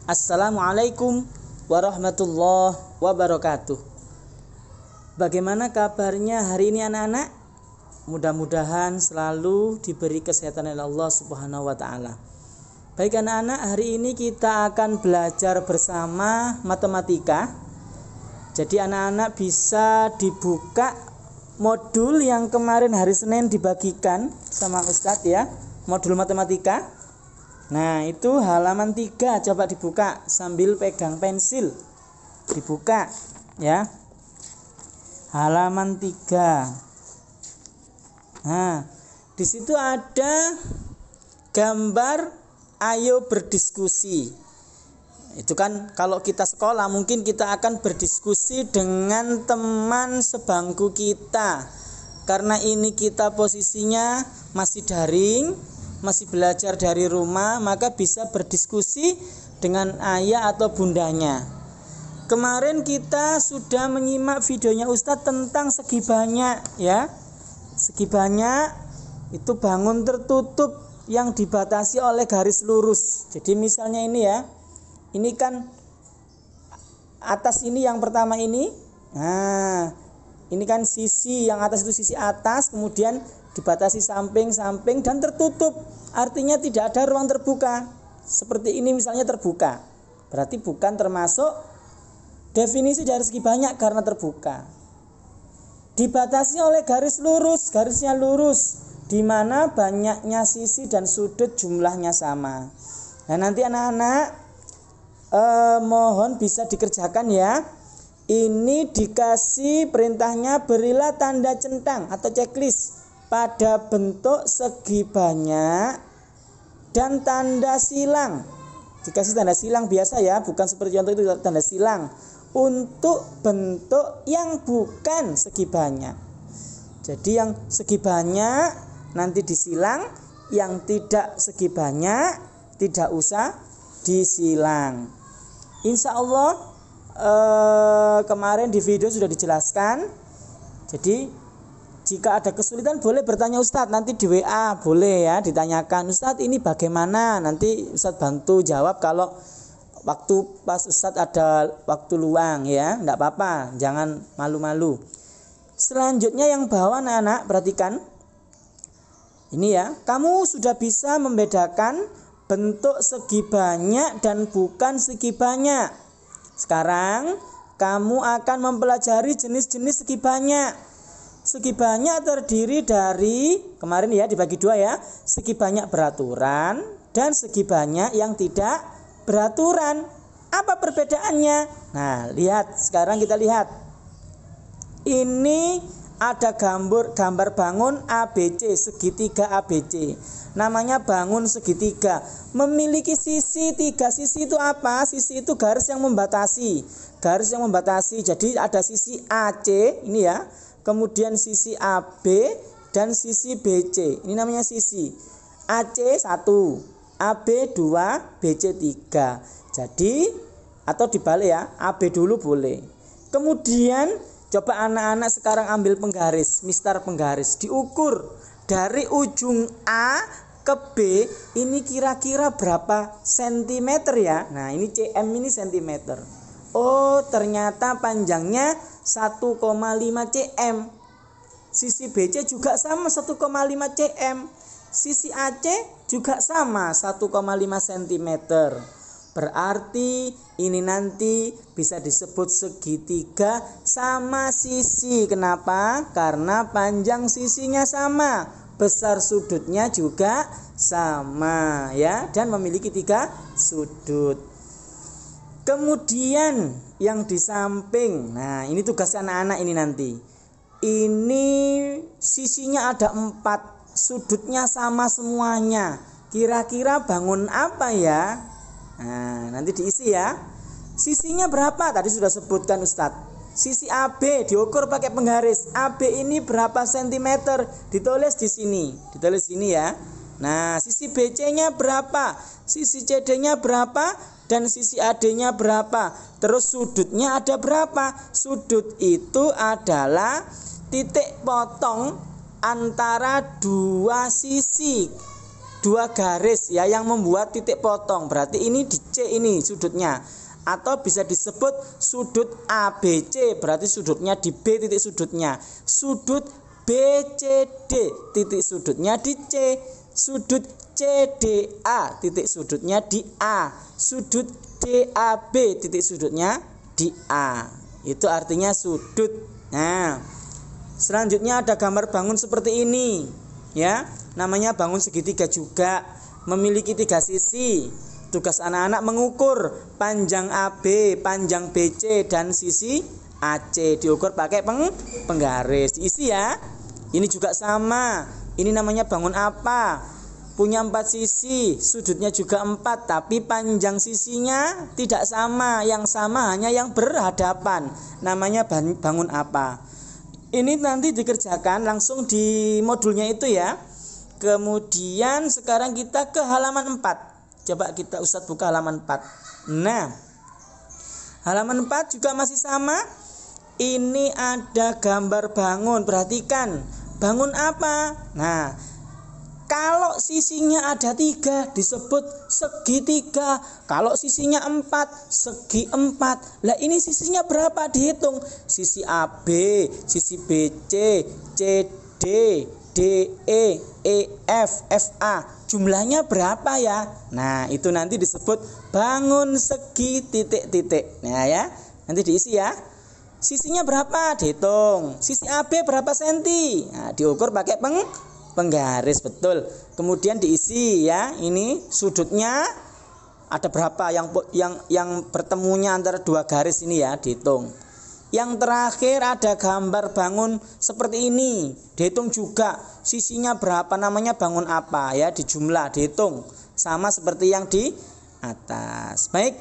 Assalamualaikum warahmatullahi wabarakatuh. Bagaimana kabarnya hari ini anak-anak? Mudah-mudahan selalu diberi kesehatan oleh Allah Subhanahu wa taala. Baik anak-anak, hari ini kita akan belajar bersama matematika. Jadi anak-anak bisa dibuka modul yang kemarin hari Senin dibagikan sama Ustadz ya, modul matematika. Nah, itu halaman 3, coba dibuka sambil pegang pensil. Dibuka ya. Halaman 3. Nah, di situ ada gambar ayo berdiskusi. Itu kan kalau kita sekolah mungkin kita akan berdiskusi dengan teman sebangku kita. Karena ini kita posisinya masih daring, masih belajar dari rumah, maka bisa berdiskusi dengan ayah atau bundanya. Kemarin kita sudah menyimak videonya Ustadz tentang segi banyak ya. Segi banyak itu bangun tertutup yang dibatasi oleh garis lurus. Jadi misalnya ini ya, ini kan atas ini yang pertama ini. Nah, ini kan sisi yang atas itu sisi atas, kemudian dibatasi samping-samping dan tertutup. Artinya tidak ada ruang terbuka. Seperti ini misalnya terbuka. Berarti bukan termasuk definisi dari segi banyak karena terbuka. Dibatasi oleh garis lurus, garisnya lurus, di mana banyaknya sisi dan sudut jumlahnya sama. Nah, nanti anak-anak mohon bisa dikerjakan ya. Ini dikasih perintahnya berilah tanda centang atau checklist pada bentuk segi banyak dan tanda silang. Dikasih tanda silang biasa ya, bukan seperti contoh itu tanda silang. Untuk bentuk yang bukan segi banyak. Jadi yang segi banyak nanti disilang, yang tidak segi banyak tidak usah disilang. Insya Allah kemarin di video sudah dijelaskan. Jadi jika ada kesulitan boleh bertanya Ustadz, nanti di WA boleh ya ditanyakan, Ustadz ini bagaimana, nanti Ustadz bantu jawab kalau waktu pas Ustadz ada waktu luang ya, enggak apa-apa, jangan malu-malu. Selanjutnya yang bawah anak-anak perhatikan. Ini ya, kamu sudah bisa membedakan bentuk segi banyak dan bukan segi banyak. Sekarang kamu akan mempelajari jenis-jenis segi banyak. Segi banyak terdiri dari, kemarin ya dibagi 2 ya, segi banyak beraturan dan segi banyak yang tidak beraturan. Apa perbedaannya? Nah, lihat, sekarang kita lihat. Ini ada gambar bangun ABC, segitiga ABC. Namanya bangun segitiga. Memiliki sisi, 3 sisi itu apa? Sisi itu garis yang membatasi. Garis yang membatasi. Jadi ada sisi AC, ini ya. Kemudian sisi AB dan sisi BC. Ini namanya sisi. AC 1, AB 2, BC 3. Jadi atau dibalik ya, AB dulu boleh. Kemudian coba anak-anak sekarang ambil penggaris, mistar penggaris, diukur dari ujung A ke B ini kira-kira berapa sentimeter ya. Nah, ini cm, ini sentimeter. Oh, ternyata panjangnya 1,5 cm. Sisi BC juga sama 1,5 cm. Sisi AC juga sama 1,5 cm. Berarti ini nanti bisa disebut segitiga sama sisi. Kenapa? Karena panjang sisinya sama, besar sudutnya juga sama ya, dan memiliki 3 sudut. Kemudian yang di samping, nah ini tugas anak-anak ini nanti. Ini sisinya ada 4, sudutnya sama semuanya. Kira-kira bangun apa ya? Nah, nanti diisi ya. Sisinya berapa? Tadi sudah sebutkan Ustadz. Sisi AB diukur pakai penggaris. AB ini berapa sentimeter? Ditulis di sini. Ditulis di sini ya. Nah, sisi BC-nya berapa? Sisi CD-nya berapa? Dan sisi AD-nya berapa? Terus sudutnya ada berapa? Sudut itu adalah titik potong antara 2 sisi. dua garis ya yang membuat titik potong. Berarti ini di C ini sudutnya. Atau bisa disebut sudut ABC, berarti sudutnya di B titik sudutnya. Sudut BCD titik sudutnya di C. Sudut CDA titik sudutnya di A. Sudut DAB titik sudutnya di A. Itu artinya sudut. Nah, selanjutnya ada gambar bangun seperti ini ya, namanya bangun segitiga juga, memiliki 3 sisi. Tugas anak-anak mengukur panjang AB, panjang BC, dan sisi AC. Diukur pakai penggaris. Diisi ya. Ini juga sama. Ini namanya bangun apa? Punya 4 sisi, sudutnya juga 4, tapi panjang sisinya tidak sama. Yang sama hanya yang berhadapan. Namanya bangun apa? Ini nanti dikerjakan langsung di modulnya itu ya. Kemudian sekarang kita ke halaman 4. Coba kita Ustadz buka halaman 4. Nah, halaman 4 juga masih sama. Ini ada gambar bangun. Perhatikan, bangun apa? Nah, kalau sisinya ada 3 disebut segitiga. Kalau sisinya 4, segi 4. Lah ini sisinya berapa? Dihitung. Sisi AB, sisi BC, CD, DE, EF, FA. Jumlahnya berapa ya? Nah, itu nanti disebut bangun segi titik-titik. Nah ya, nanti diisi ya. Sisinya berapa? Dihitung. Sisi AB berapa senti? Nah, diukur pakai penggaris, betul. Kemudian diisi ya. Ini sudutnya ada berapa yang bertemunya antara 2 garis ini ya, dihitung. Yang terakhir ada gambar bangun seperti ini, dihitung juga sisinya berapa, namanya bangun apa ya, dijumlah, dihitung sama seperti yang di atas. Baik,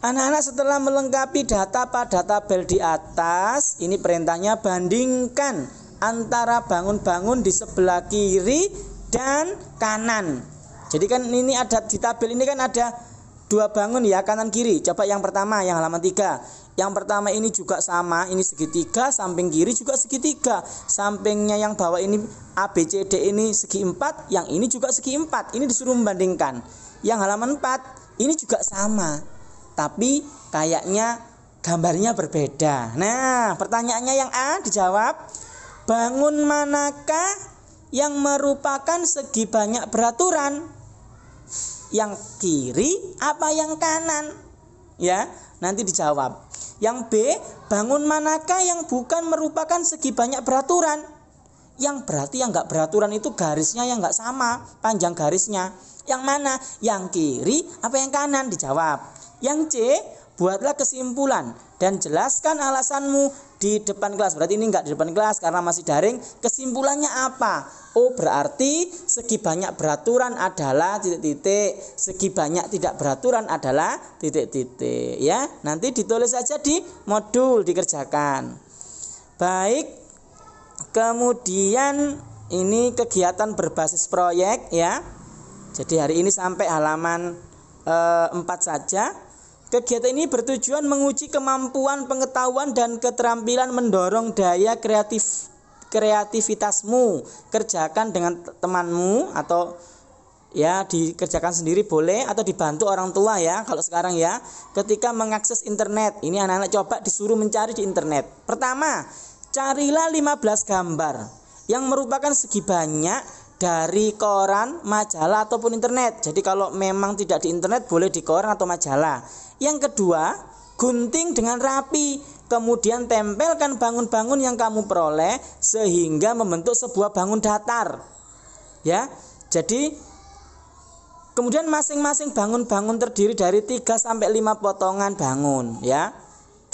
anak-anak setelah melengkapi data pada tabel di atas, ini perintahnya bandingkan antara bangun-bangun di sebelah kiri dan kanan. Jadi kan ini ada di tabel ini kan ada 2 bangun ya, kanan kiri. Coba yang pertama yang halaman 3. Yang pertama ini juga sama, ini segitiga, samping kiri juga segitiga. Sampingnya yang bawah ini ABCD ini segi 4, yang ini juga segi 4. Ini disuruh membandingkan. Yang halaman 4 ini juga sama, tapi kayaknya gambarnya berbeda. Nah, pertanyaannya yang A dijawab. Bangun manakah yang merupakan segi banyak beraturan? Yang kiri apa yang kanan? Ya, nanti dijawab. Yang B, bangun manakah yang bukan merupakan segi banyak beraturan? Yang berarti yang enggak beraturan itu garisnya yang enggak sama, panjang garisnya. Yang mana? Yang kiri apa yang kanan? Dijawab. Yang C, buatlah kesimpulan dan jelaskan alasanmu di depan kelas. Berarti ini enggak di depan kelas karena masih daring. Kesimpulannya apa? Oh, berarti segi banyak beraturan adalah titik-titik, segi banyak tidak beraturan adalah titik-titik ya. Nanti ditulis saja di modul, dikerjakan. Baik. Kemudian ini kegiatan berbasis proyek ya. Jadi hari ini sampai halaman 4 saja. Kegiatan ini bertujuan menguji kemampuan, pengetahuan, dan keterampilan mendorong daya kreativitasmu. Kerjakan dengan temanmu atau ya dikerjakan sendiri boleh atau dibantu orang tua ya. Kalau sekarang ya, ketika mengakses internet, ini anak-anak coba disuruh mencari di internet. Pertama, carilah 15 gambar yang merupakan segi banyak dari koran, majalah ataupun internet. Jadi kalau memang tidak di internet boleh di koran atau majalah. Yang kedua, gunting dengan rapi, kemudian tempelkan bangun-bangun yang kamu peroleh sehingga membentuk sebuah bangun datar. Ya. Jadi kemudian masing-masing bangun-bangun terdiri dari 3 sampai 5 potongan bangun, ya.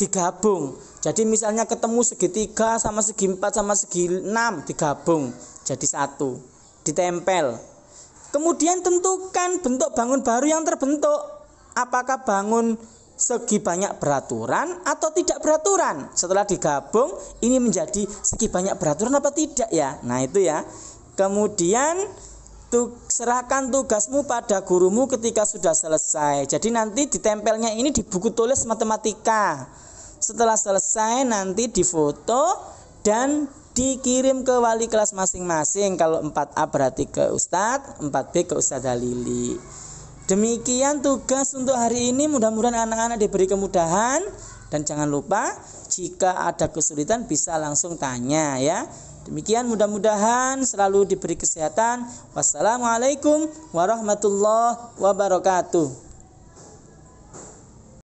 Digabung. Jadi misalnya ketemu segitiga sama segi 4 sama segi 6 digabung jadi 1. Ditempel. Kemudian tentukan bentuk bangun baru yang terbentuk. Apakah bangun segi banyak beraturan atau tidak beraturan? Setelah digabung ini menjadi segi banyak beraturan apa tidak ya? Nah itu ya. Kemudian serahkan tugasmu pada gurumu ketika sudah selesai. Jadi nanti ditempelnya ini di buku tulis matematika. Setelah selesai nanti difoto dan dikirim ke wali kelas masing-masing. Kalau 4A berarti ke Ustadz, 4B ke Ustadz Halili. Demikian tugas untuk hari ini. Mudah-mudahan anak-anak diberi kemudahan. Dan jangan lupa jika ada kesulitan bisa langsung tanya ya. Demikian, mudah-mudahan selalu diberi kesehatan. Wassalamualaikum warahmatullahi wabarakatuh.